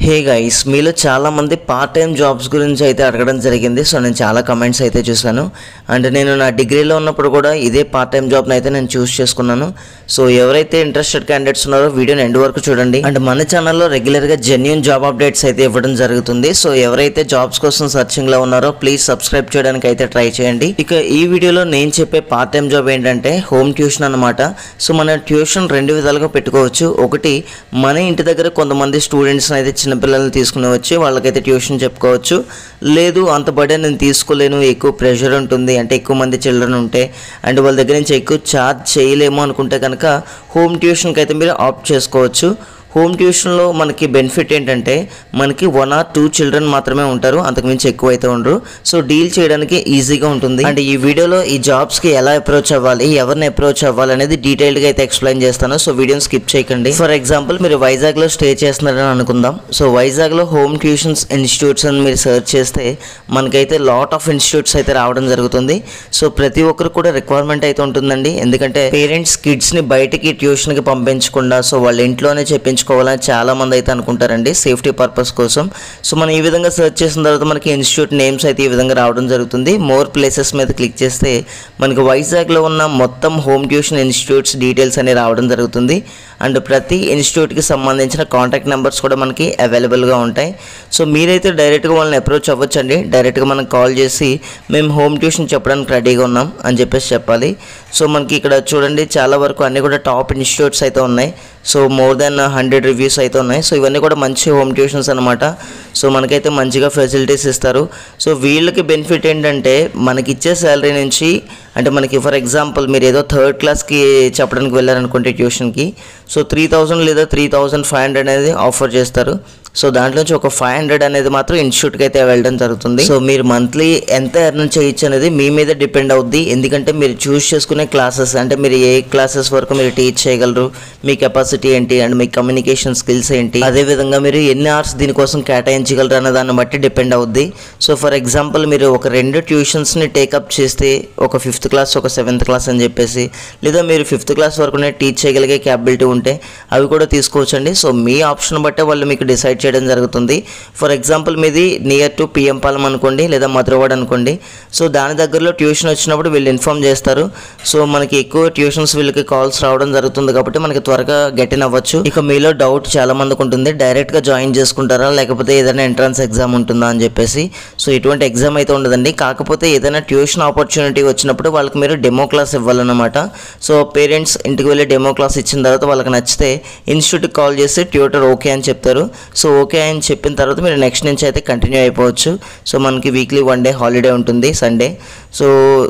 Hey guys, మీలో చాలామంది part time jobs గురించి అయితే అడగడం జరిగింది. సో నేను చాలా కమెంట్స్ అయితే చూశాను. అండ్ నేను నా డిగ్రీలో ఉన్నప్పుడు కూడా ఇదే పార్ట్ టైం జాబ్ని అయితే నేను చూస్ చేసుకున్నాను. సో ఎవరైతే ఇంట్రెస్టెడ్ క్యాండిడేట్స్ ఉన్నారో వీడియోని ఎండ్ వరకు చూడండి. అండ్ మన ఛానల్లో రెగ్యులర్గా జెన్యూన్ జాబ్ అప్డేట్స్ అయితే ఇవ్వడం జరుగుతుంది. సో ఎవరైతే జాబ్స్ కోసం సర్చింగ్లో ఉన్నారో ప్లీజ్ సబ్స్క్రైబ్ చేయడానికి అయితే ట్రై చేయండి. ఇక ఈ వీడియోలో నేను చెప్పే పార్ట్ టైం జాబ్ ఏంటంటే హోమ్ ట్యూషన్ అనమాట. సో మన ట్యూషన్ రెండు విధాలుగా పెట్టుకోవచ్చు. ఒకటి, మన ఇంటి దగ్గర కొంతమంది స్టూడెంట్స్ అయితే చిన్నపిల్లల్ని తీసుకుని వచ్చి వాళ్ళకైతే ట్యూషన్ చెప్పుకోవచ్చు. లేదు అంత బర్డెన్ నేను తీసుకోలేను, ఎక్కువ ప్రెషర్ ఉంటుంది అంటే ఎక్కువ మంది చిల్డ్రన్ ఉంటే అండ్ వాళ్ళ దగ్గర నుంచి ఎక్కువ ఛార్జ్ చేయలేము అనుకుంటే కనుక హోమ్ ట్యూషన్కి అయితే మీరు ఆప్ట్ చేసుకోవచ్చు. హోమ్ ట్యూషన్లో మనకి బెనిఫిట్ ఏంటంటే మనకి 1 or 2 చిల్డ్రన్ మాత్రమే ఉంటారు, అంతకుమించి ఎక్కువ అయితే ఉండరు. సో డీల్ చేయడానికి ఈజీగా ఉంటుంది. అండ్ ఈ వీడియోలో ఈ జాబ్స్కి ఎలా అప్రోచ్ అవ్వాలి, ఎవరిని అప్రోచ్ అవ్వాలి అనేది డీటెయిల్డ్గా అయితే ఎక్స్ప్లెయిన్ చేస్తాను. సో వీడియోని స్కిప్ చేయకండి. ఫర్ ఎగ్జాంపుల్ మీరు వైజాగ్లో స్టే చేస్తున్నారని అనుకుందాం. సో వైజాగ్లో హోమ్ ట్యూషన్స్ ఇన్స్టిట్యూట్స్ అని మీరు సెర్చ్ చేస్తే మనకైతే లాట్ ఆఫ్ ఇన్స్టిట్యూట్స్ అయితే రావడం జరుగుతుంది. సో ప్రతి ఒక్కరు కూడా రిక్వైర్మెంట్ అయితే ఉంటుందండి. ఎందుకంటే పేరెంట్స్ కిడ్స్ని బయటికి ట్యూషన్కి పంపించకుండా సో వాళ్ళ ఇంట్లోనే చెప్పించుకోవాలని చాలా మంది అయితే అనుకుంటారండి, సేఫ్టీ పర్పస్ కోసం. సో మనం ఈ విధంగా సెర్చ్ చేసిన తర్వాత మనకి ఇన్స్టిట్యూట్ నేమ్స్ అయితే ఈ విధంగా రావడం జరుగుతుంది. మోర్ ప్లేసెస్ మీద క్లిక్ చేస్తే మనకి వైజాగ్లో ఉన్న మొత్తం హోమ్ ట్యూషన్ ఇన్స్టిట్యూట్స్ డీటెయిల్స్ అనేవి రావడం జరుగుతుంది. అండ్ ప్రతి ఇన్స్టిట్యూట్కి సంబంధించిన కాంటాక్ట్ నెంబర్స్ కూడా మనకి అవైలబుల్గా ఉంటాయి. సో మీరైతే డైరెక్ట్గా వాళ్ళని అప్రోచ్ అవ్వచ్చండి. డైరెక్ట్గా మనకు కాల్ చేసి మేము హోమ్ ట్యూషన్ చెప్పడానికి రెడీగా ఉన్నాం అని చెప్పేసి చెప్పాలి. సో మనకి ఇక్కడ చూడండి చాలా వరకు అన్నీ కూడా టాప్ ఇన్స్టిట్యూట్స్ అయితే ఉన్నాయి. సో మోర్ దెన్ 100 రివ్యూస్ అయితే ఉన్నాయి. సో ఇవన్నీ కూడా మంచి హోమ్ ట్యూషన్స్ అనమాట. సో మనకైతే మంచిగా ఫెసిలిటీస్ ఇస్తారు. సో వీళ్ళకి బెనిఫిట్ ఏంటంటే మనకి ఇచ్చే శాలరీ నుంచి అంటే మనకి ఫర్ ఎగ్జాంపుల్ మీరు ఏదో 3rd క్లాస్కి చెప్పడానికి వెళ్ళారనుకుంటే ట్యూషన్కి, సో 3000 లేదా 3500 అనేది ఆఫర్ చేస్తారు. సో దాంట్లో నుంచి ఒక 500 అనేది మాత్రం ఇన్స్టిట్యూట్కి అయితే వెళ్ళడం జరుగుతుంది. సో మీరు మంత్లీ ఎంత ఎర్న్ చేయొచ్చు అనేది మీ మీద డిపెండ్ అవుద్ది. ఎందుకంటే మీరు చూస్ చేసుకునే క్లాసెస్ అంటే మీరు ఏ క్లాసెస్ వరకు మీరు టీచ్ చేయగలరు, మీ కెపాసిటీ ఏంటి అండ్ మీ కమ్యూనికేషన్ స్కిల్స్ ఏంటి, అదేవిధంగా మీరు ఎన్ని అవర్స్ దీనికోసం కేటాయించగలరు అనే దాన్ని బట్టి డిపెండ్ అవుద్ది. సో ఫర్ ఎగ్జాంపుల్ మీరు ఒక 2 ట్యూషన్స్ని టేకప్ చేస్తే ఒక 5th క్లాస్ ఒక 7th క్లాస్ అని చెప్పేసి, లేదా మీరు 5th క్లాస్ వరకునే టీచ్ చేయగలిగే క్యాపబిలిటీ ఉంటే అవి కూడా తీసుకోవచ్చండి. సో మీ ఆప్షన్ బట్టే వాళ్ళు మీకు డిసైడ్ చేయడం జరుగుతుంది. ఫర్ ఎగ్జాంపుల్ మీది నియర్ టు పిఎం పాలెం అనుకోండి లేదా మధురవాడ అనుకోండి. సో దాని దగ్గరలో ట్యూషన్ వచ్చినప్పుడు వీళ్ళు ఇన్ఫార్మ్ చేస్తారు. సో మనకి ఎక్కువ ట్యూషన్స్ వీళ్ళకి కాల్స్ రావడం జరుగుతుంది కాబట్టి మనకి త్వరగా గెట్ ఇన్ అవ్వచ్చు. ఇక మీలో డౌట్ చాలా మందికి ఉంటుంది, డైరెక్ట్గా జాయిన్ చేసుకుంటారా లేకపోతే ఏదైనా ఎంట్రన్స్ ఎగ్జామ్ ఉంటుందా అని చెప్పేసి. సో ఎటువంటి ఎగ్జామ్ అయితే ఉండదండి. కాకపోతే ఏదైనా ట్యూషన్ ఆపర్చునిటీ వచ్చినప్పుడు వాళ్ళకి మీరు డెమో క్లాస్ ఇవ్వాలన్నమాట. సో పేరెంట్స్ ఇంటికి వెళ్ళి డెమో క్లాస్ ఇచ్చిన తర్వాత వాళ్ళకి నచ్చితే ఇన్స్టిట్యూట్కి కాల్ చేసి ట్యూటర్ ఓకే అని చెప్తారు. సో ఓకే అని చెప్పిన తర్వాత మీరు నెక్స్ట్ నుంచి అయితే కంటిన్యూ అయిపోవచ్చు. సో మనకి వీక్లీ 1 డే హాలిడే ఉంటుంది, సండే. సో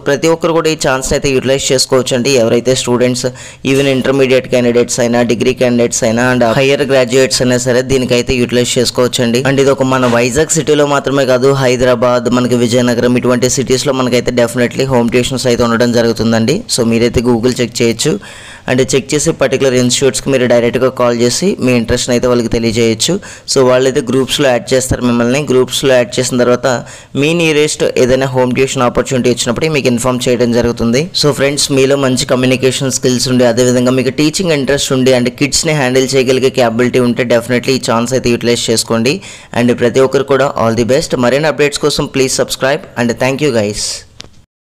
ప్రతి ఒక్కరు కూడా ఈ ఛాన్స్ని అయితే యూటిలైజ్ చేసుకోవచ్చు అండి. ఎవరైతే స్టూడెంట్స్ ఈవెన్ ఇంటర్మీడియట్ క్యాండిడేట్స్ అయినా, డిగ్రీ క్యాండిడేట్స్ అయినా అండ్ హైయర్ గ్రాడ్యుయేట్స్ అయినా సరే దీనికైతే యూటిలైజ్ చేసుకోవచ్చు అండి. అండ్ ఇది ఒక మన వైజాగ్ సిటీలో మాత్రమే కాదు, హైదరాబాద్, మనకి విజయనగరం ఇటువంటి సిటీస్లో మనకైతే డెఫినెట్లీ హోమ్ ట్యూషన్స్ అయితే ఉండడం జరుగుతుందండి. సో మీరైతే గూగుల్ చెక్ చేయొచ్చు. అండ్ చెక్ చేసి పర్టికులర్ ఇన్స్టిట్యూట్స్కి మీరు డైరెక్ట్గా కాల్ చేసి మీ ఇంట్రెస్ట్ని అయితే వాళ్ళకి తెలియజేయచ్చు. సో వాళ్ళైతే గ్రూప్స్లో యాడ్ చేస్తారు మిమ్మల్ని. గ్రూప్స్లో యాడ్ చేసిన తర్వాత మీ నియరెస్ట్ ఏదైనా హోమ్ ట్యూషన్ ఆపర్చునిటీ వచ్చినప్పుడు మీకు ఇన్ఫార్మ్ చేయడం జరుగుతుంది. సో ఫ్రెండ్స్, మీలో మంచి కమ్యూనికేషన్ స్కిల్స్ ఉండి అదేవిధంగా మీకు టీచింగ్ ఇంట్రెస్ట్ ఉండి అండ్ కిడ్స్ని హ్యాండిల్ చేయగలిగే క్యాపబిలిటీ ఉంటే డెఫినెట్లీ ఈ ఛాన్స్ అయితే యూటిలైజ్ చేసుకోండి. అండ్ ప్రతి ఒక్కరు కూడా ఆల్ ది బెస్ట్. మరిన్ని అప్డేట్స్ కోసం please subscribe and thank you guys.